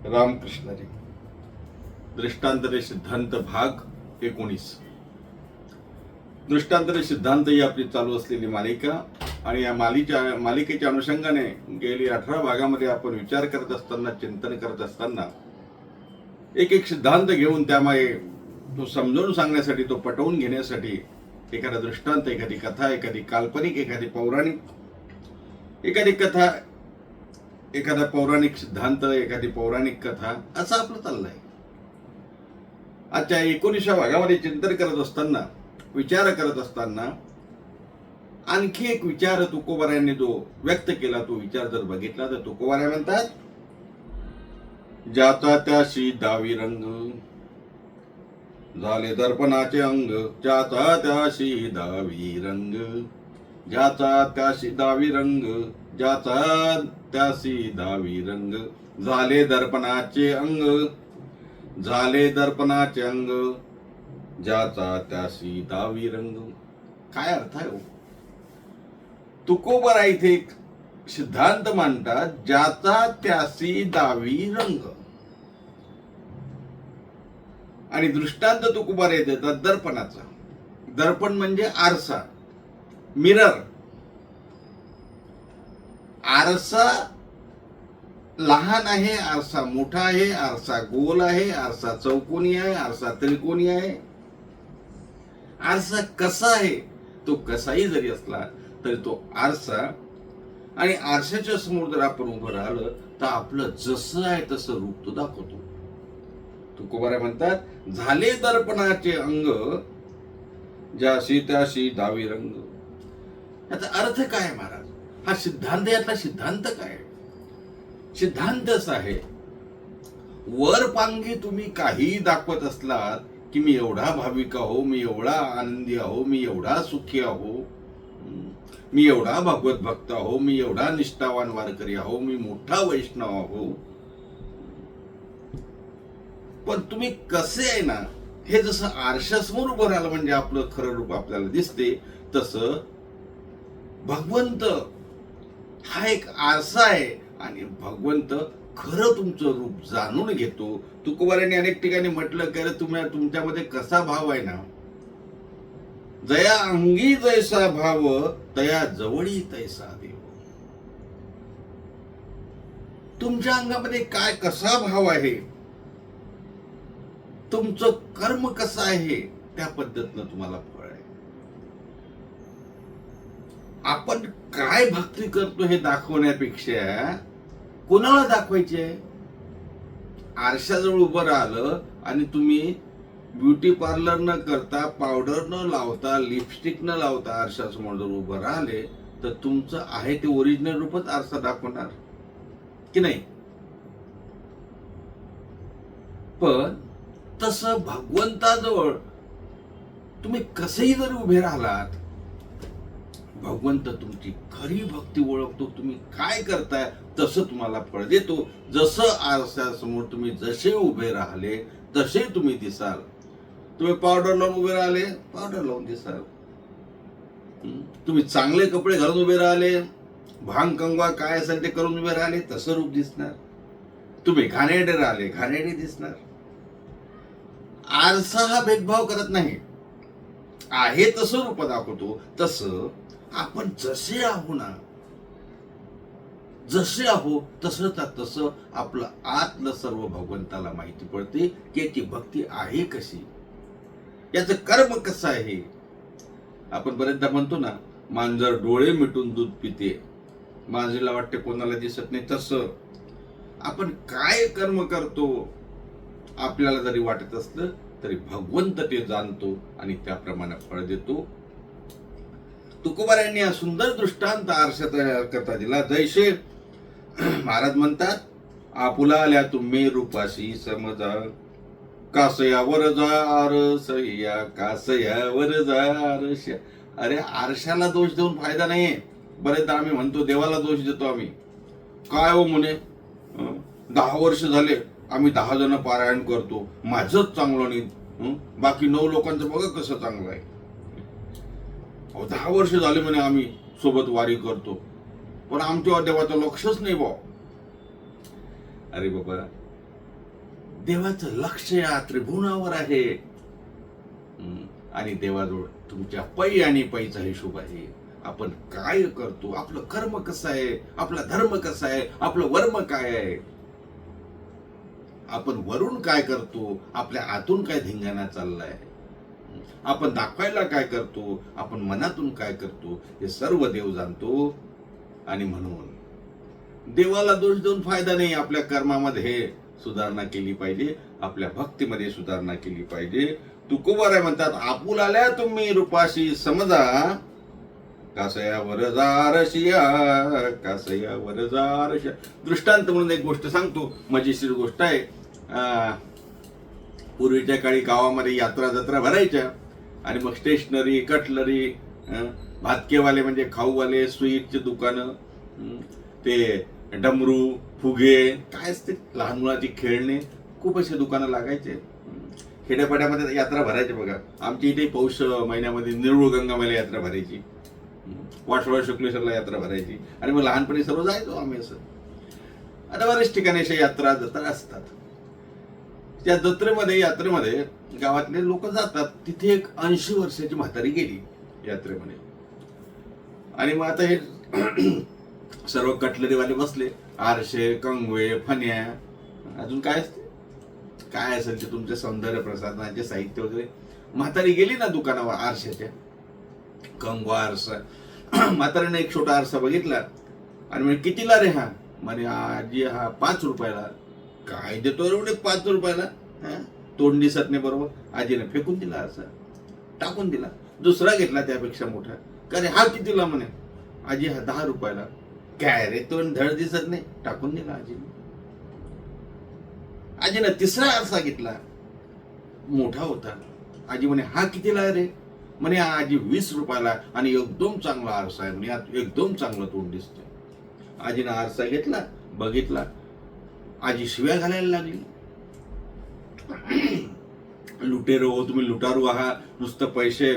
रामकृष्ण रे. दृष्टांतरे सिद्धांत भाग 19. दृष्टांतरे सिद्धांत ही आपली चालू असलेली मालिका आणि या मालिकेच्या अनुषंगाने गेली 18 भागामध्ये आपण विचार करत असताना, चिंतन करत असताना एक एक सिद्धांत घेऊन त्यामुळे तो समजावून सांगण्यासाठी, तो पटवून घेण्यासाठी एखादा दृष्टांत, एखादी कथा, एखादी काल्पनिक, एखादी पौराणिक, एखादी कथा, एखादा पौराणिक सिद्धांत, एखादी पौराणिक कथा, असं आपलं चाललंय. आजच्या 19व्या भागामध्ये चिंतन करत असताना, विचार करत असताना आणखी एक विचार तुकोबारायांनी जो व्यक्त केला, तो विचार जर बघितला तर तुकोबाराय म्हणतात, जाता त्याशी दावी रंग, झाले दर्पणाचे अंग, जाता त्याशी दावी रंग, ज्याचा त्याशी दावी रंग, ज्याचा त्याशी दावी रंग, झाले दर्पणाचे अंग, झाले दर्पणाचे अंग, ज्याचा त्याशी दावी रंग. काय अर्थ आहे हो? तुकोबाराय इथे एक सिद्धांत मांडतात, ज्याचा त्याशी दावी रंग. आणि दृष्टांत तुकोबाराय देतात दर्पणाचा. दर्पण म्हणजे आरसा, मिरर. आरसा लहान आहे, आरसा मोठा आहे, आरसा गोल आहे, आरसा चौकोनी आहे, आरसा त्रिकोणी आहे. आरसा कसा आहे? तो कसाही जरी असला तरी तो आरसा. आणि आरशाच्या समोर जर आपण उभं राहिलं तर आपलं जसं आहे तसं रूप तो दाखवतो. तुकोबाराय म्हणतात, झाले दर्पणाचे अंग, ज्याशी त्याशी दावी रंग. याचा अर्थ काय महाराज? हा सिद्धांत, यातला सिद्धांत काय? सिद्धांत असा आहे, वर पांगी तुम्ही काही दाखवत असलात की मी एवढा भाविक आहो, मी एवढा आनंदी आहो, मी एवढा सुखी आहो, मी एवढा भगवत भक्त आहो, मी एवढा निष्ठावान वारकरी आहो, मी मोठा वैष्णव आहो. पण तुम्ही कसे आहे ना, हे जसं आरशासमोर उभं राहिलं म्हणजे आपलं खरं रूप आपल्याला दिसते, तसं भगवंत हा एक आरसा आहे आणि भगवंत खरं तुमचं रूप जाणून घेतो. तुकोबारायांनी अनेक ठिकाणी म्हटलं की तुम्ही तुमच्यामध्ये कसा भाव आहे ना, जया अंगी जैसा भाव, तया जवळी तैसा देव. तुमच्या अंगामध्ये काय कसा भाव आहे, तुमचं कर्म कसं आहे, त्या पद्धतीनं तुम्हाला फळ आहे. आपण काय भक्ती करतो हे दाखवण्यापेक्षा कोणाला दाखवायचे? आरशाजवळ उभं राहिलं आणि तुम्ही ब्युटी पार्लर न करता, पावडर न लावता, लिपस्टिक न लावता आरशासमोर जर उभं राहिले तर तुमचं आहे ते ओरिजिनल रूपच आरसा दाखवणार की नाही? पण तसं भगवंताजवळ तुम्ही कसेही जरी उभे राहिलात, भगवंत तुमची खरी भक्ती ओळखतो. तुम्ही काय करताय तसं तुम्हाला फळ देतो. जसं आरशासमोर तुम्ही जसे उभे राहिले तसे तुम्ही दिसाल. तुम्ही पावडर लावून उभे राहिले, पावडर लावून दिसाल. तुम्ही चांगले कपडे घालून उभे राहिले, भांग कंगवा काय असेल ते करून उभे राहिले, तसं रूप दिसणार. तुम्ही घाणेरडे राहिले, घाणेरडे दिसणार. आरसा हा भेदभाव करत नाही, आहे तसं रूप दाखवतो. तसं आपण जसे आहो ना, जसे आहो तसं आपलं आतलं सर्व भगवंताला माहिती पडते की याची भक्ती आहे कशी, याचं कर्म कसं आहे. आपण बरेचदा म्हणतो ना, मांजर डोळे मिटून दूध पिते, मांजरीला वाटते कोणाला दिसत नाही. तसं आपण काय कर्म करतो आपल्याला जरी वाटत असलं तरी भगवंत ते जाणतो आणि त्याप्रमाणे फळ देतो. तुकोबारायांनी हा सुंदर दृष्टांत आरशा तयार करता दिला. जैसे महाराज म्हणतात, आपुला आल्या तुम्ही रूपाशी समजा, कासयावर जा आरसया, कासयावर जा आरशा. अरे आरशाला दोष देऊन फायदा नाहीये. बरेचदा आम्ही म्हणतो देवाला दोष देतो आम्ही. काय हो म्हणे, 10 वर्ष झाले आम्ही 10 जण पारायण करतो, माझंच चांगलं नाही, बाकी 9 लोकांचं बघा कसं चांगलं आहे. 10 वर्ष झाले म्हणे आम्ही सोबत वारी करतो, पण आमच्या देवाचं लक्षच नाही बा. अरे बाबा, देवाचं लक्ष या त्रिभुवनावर आहे. आणि देवाजवळ तुमच्या पै आणि पैचा हिशोब आहे. आपण काय करतो, आपलं कर्म कसं आहे, आपला धर्म कसा आहे, आपलं वर्म काय आहे, आपण वरून काय करतो, आपल्या आतून काय धिंगाणा चाललाय, आपण दाखवायला काय करतो, आपण मनातून काय करतो, हे सर्व देव जाणतो. आणि म्हणून देवाला दोष देऊन फायदा नाही. आपल्या कर्मामध्ये सुधारणा केली पाहिजे, आपल्या भक्तीमध्ये सुधारणा केली पाहिजे. तुकोबाराय म्हणतात, आपुलाल्या तुम्ही रूपाशी समजा, कासया वरजारशिया, कासया वरजारशिया. दृष्टांत म्हणून एक गोष्ट सांगतो, मजेशीर गोष्ट आहे. पूर्वीच्या काळी गावामध्ये यात्रा जत्रा भरायच्या आणि मग स्टेशनरी, कटलरी, भातकेवाले म्हणजे खाऊवाले, स्वीटचे दुकानं, ते डमरू, फुगे, काय असते लहान मुलाची खेळणे, खूप असे दुकानं लागायचे. खेड्यापाड्यामध्ये यात्रा भरायची बघा. आमच्या इथे पौष महिन्यामध्ये निरुळ गंगामाईला यात्रा भरायची, वाटोळा शुक्लेश्वरला यात्रा भरायची. आणि मग लहानपणी सर्व जायचो आम्ही असं. आता बऱ्याच ठिकाणी अशा यात्रा जत्रा असतात. त्या यात्रेमध्ये गावातले लोक जातात. तिथे एक 80 वर्षाची म्हातारी गेली यात्रेमध्ये. आणि मग आता हे सर्व कटलरीवाले बसले, आरशे, कंगवे, फण्या, अजून काय असते, काय असेल ते तुमच्या सौंदर्य प्रसाधनाचे साहित्य वगैरे. म्हातारी गेली ना दुकानावर आरशाच्या, कंगवा, आरसा. म्हातारीने एक छोटा आरसा बघितला आणि म्हणे, कितीला रे हा? म्हणे, आजी हा 5 रुपयाला. काय देतो एवढे 5 रुपयाला? तोंड दिसत नाही बरोबर. आजीने फेकून दिला आरसा, टाकून दिला. दुसरा घेतला त्यापेक्षा मोठा. का रे हा कितीला? म्हणे, आजी हा 10 रुपयाला. काय रे, तोंड धड दिसत नाही, टाकून दिला आजीने. आजीने तिसरा आरसा घेतला, मोठा होता. आजी म्हणे, हा कितीला रे? म्हणे, आजी 20 रुपयाला आणि एकदम चांगला आरसा आहे म्हणे, यात एकदम चांगलं तोंड दिसतंय. आजीने आरसा घेतला, बघितला. आजी शिव्या घालायला लागली. लुटेरो हो तुम्ही, लुटारू आहात, नुसतं पैसे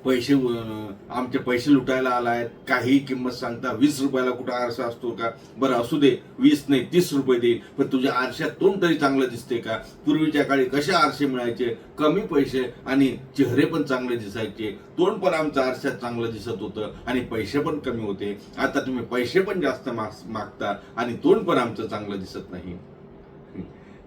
आमचे पैसे लुटायला आलाय, काही किंमत सांगता. 20 रुपयाला कुठं आरसा असतो का? बरं असू दे, 20 नाही 30 रुपये देईल, पण तुझ्या आरशात तोंड तरी चांगलं दिसते का? पूर्वीच्या काळी कसे आरसे मिळायचे, कमी पैसे आणि चेहरे पण चांगले दिसायचे, तोंड पण आमचं आरशात चांगलं दिसत होतं आणि पैसे पण कमी होते. आता तुम्ही पैसे पण जास्त मागता आणि तोंड पण आमचं चांगलं दिसत नाही.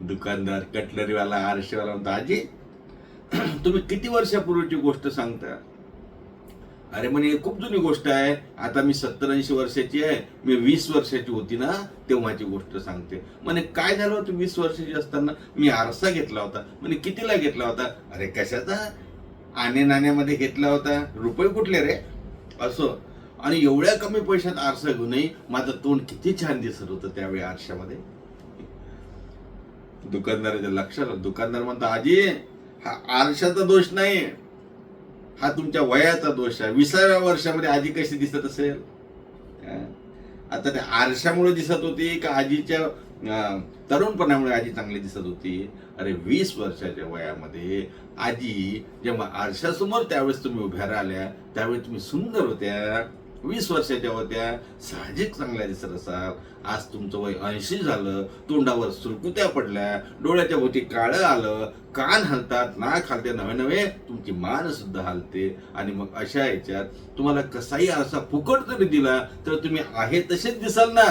दुकानदार, कटलरीवाला, आरशेवाला म्हणतो, आजी तुम्ही किती वर्षापूर्वीची गोष्ट सांगता? अरे म्हणे, खूप जुनी गोष्ट आहे. आता मी 70-80 वर्षाची आहे, मी 20 वर्षाची होती ना तेव्हाची गोष्ट सांगते. म्हणे, काय झालं होतं 20 वर्षाची असताना? मी आरसा घेतला होता. म्हणे, कितीला घेतला होता? अरे कशाचा? आणे नाण्यामध्ये घेतला होता. रुपये कुठले रे? असं. आणि एवढ्या कमी पैशात आरसा घेऊनही माझं तोंड किती छान दिसत होतं त्यावेळी आरशामध्ये. दुकानदाराच्या लक्षात, दुकानदार म्हणतो, आजी हा आरशाचा दोष नाही, हा तुमच्या वयाचा दोष आहे. 20व्या वर्षामध्ये आजी कशी दिसत असेल? आता त्या आरशामुळे दिसत होती का आजीच्या तरुणपणामुळे आजी चांगली दिसत होती? अरे 20 वर्षाच्या वयामध्ये आजी जेव्हा आरशासमोर त्यावेळेस तुम्ही उभ्या राहिल्या त्यावेळी तुम्ही सुंदर होत्या, 20 वर्षाच्या होत्या, साहजिक चांगल्या दिसत असाल. आज तुमचं वय 80 झालं, तोंडावर सुरकुत्या पडल्या, डोळ्याच्या भोवती काळं आलं, कान हलतात, नाक हलते, नवे नवे तुमची मान सुद्धा हलते. आणि मग अशा याच्यात तुम्हाला कसाही आरसा फुकट जरी दिला तर तुम्ही आहे तसेच दिसाल ना.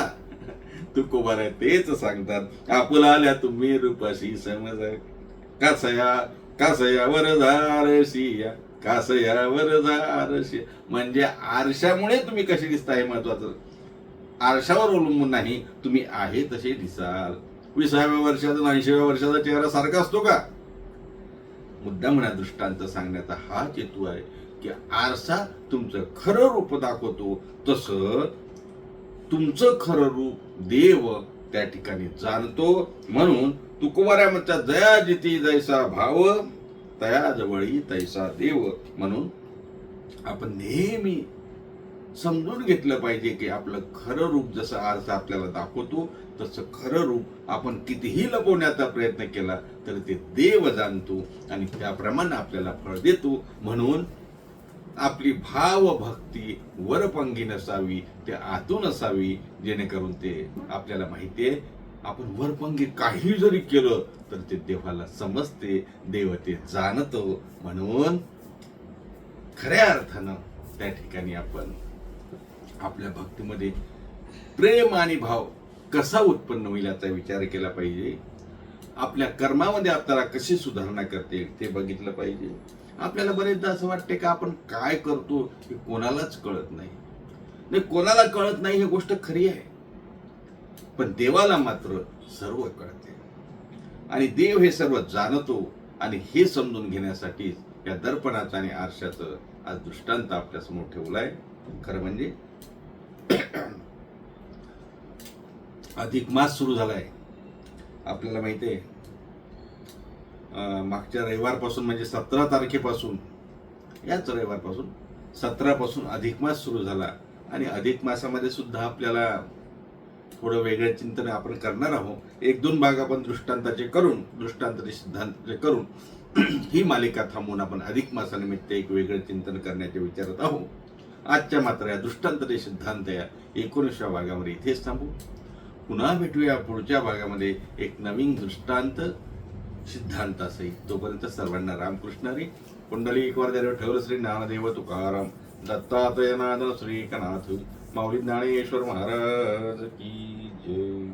तुकोबार आहे तेच सांगतात, आपुला आल्या तुम्ही रूपाशी समज, कासया वरजारशिया, कासया वरजारशिया. म्हणजे आरशामुळे तुम्ही कसे दिसता हे महत्वाचं. आरशावर अवलंबून नाही, तुम्ही आहे तसे दिसाल. 20व्या वर्षाचा 80व्या वर्षाचा चेहरा सारखा असतो का? मुद्दा म्हणा दृष्टांत सांगण्याचा हाच हेतू आहे की आरसा तुमचं खरं रूप दाखवतो, तसं तुमचं खरं रूप देव त्या ठिकाणी जाणतो. म्हणून तुकोबाऱ्या म्हणतात, जया जिती जैसा भाव, तया जवळी तैसा देव. म्हणून आपण नेहमी समजून घेतलं पाहिजे की आपलं खरं रूप जसं आरसा आपल्याला दाखवतो तसं खरं रूप आपण कितीही लपवण्याचा प्रयत्न केला तर ते देव जाणतो आणि त्याप्रमाणे आपल्याला फळ देतो. म्हणून आपली भाव भक्ती वरपंगी नसावी, ते आतून असावी, जेणेकरून ते आपल्याला माहितीये आपण वरपंगी काही जरी केलं तर ते देवाला समजते, देव ते जाणतो. म्हणून खऱ्या अर्थानं त्या ठिकाणी आपण आपल्या भक्तीमध्ये प्रेम आणि भाव कसा उत्पन्न होईल याचा विचार केला पाहिजे. आपल्या कर्मामध्ये आपल्याला कशी सुधारणा करते ते बघितलं पाहिजे. आपल्याला बरेचदा असं वाटते का आपण काय करतो हे कोणालाच कळत नाही. कोणाला कळत नाही ही गोष्ट खरी आहे, पण देवाला मात्र सर्व कळते आणि देव हे सर्व जाणतो. आणि हे समजून घेण्यासाठी या दर्पणाचं आणि आरशाचं आज दृष्टांत आपल्या समोर ठेवलाय. खरं म्हणजे अधिक मास सुरू झालाय. आपल्याला माहिती आहे मागच्या रविवारपासून म्हणजे 17 तारखेपासून, याच रविवारपासून 17 पासून अधिक मास सुरू झाला. आणि अधिक मासामध्ये सुद्धा आपल्याला थोडं वेगळं चिंतन आपण करणार आहोत. 1-2 भाग आपण दृष्टांताचे सिद्धांताचे करून ही मालिका थांबवून आपण अधिक मासानिमित्त एक वेगळं चिंतन करण्याचे विचारत आहोत. आजच्या मात्र या दृष्टांताचे सिद्धांत या 19व्या भागामध्ये इथेच थांबू. पुन्हा भेटूया पुढच्या भागामध्ये एक नवीन दृष्टांत सिद्धांत असेल. तोपर्यंत सर्वांना रामकृष्ण हरी. कुंडलिक वरदेव ठेवलं श्री ज्ञानदेव तुकाराम, दत्तात्रय नाथ श्री एकनाथ, माऊली ज्ञानेश्वर महाराज की जय.